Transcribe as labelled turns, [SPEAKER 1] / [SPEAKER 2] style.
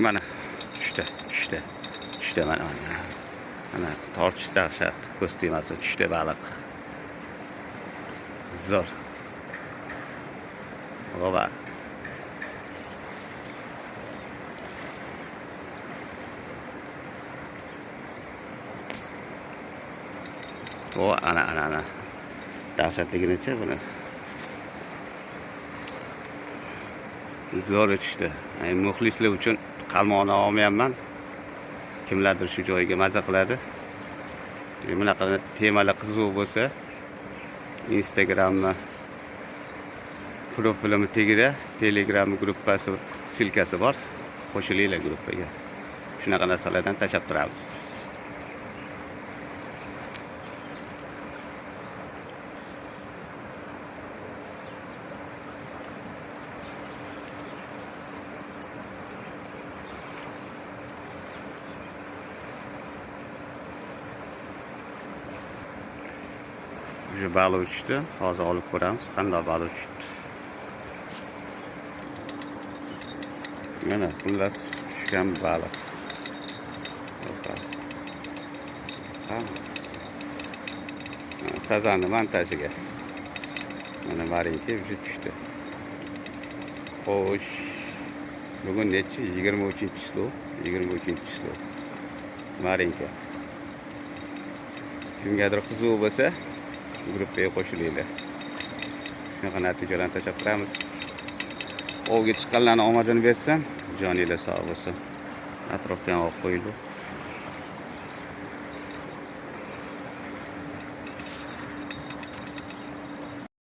[SPEAKER 1] Mana tushdi mana tortish dahshat, ko'z tegmasa tushdi baliq. Zo'r. Baba. O ana. Dahshatligini-chi buni. Zo'r tushdi. Muxlislar uchun qalmoqni olmayapman. Kimlardir shu joyiga maza qiladi. Bunaqa temalar qiziq bo'lsa, Instagramni profilim tagida Telegram gruppasi silkasi bor. Qo'shilinglar gruppaga. Shunaqa narsalardan tashab turamiz. Şu baliq uçtu. Hozir olib ko'ramiz, qanday baliq uçtu. Mana bunlar tushgan baliq. Sazanni montajiga. Mana marinki tushdi. Xo'sh. Bugun nechi? 23-slov. 23-slov. Marinka. Kimgadir qiziq bo'lsa, gruppaga qo'shilinglar. Shunaqa natijalarni tashab turamiz. Ovga chiqqanlarni omadini bersam, joninglar sog' bo'lsin. Atrofga olib qo'yinglar.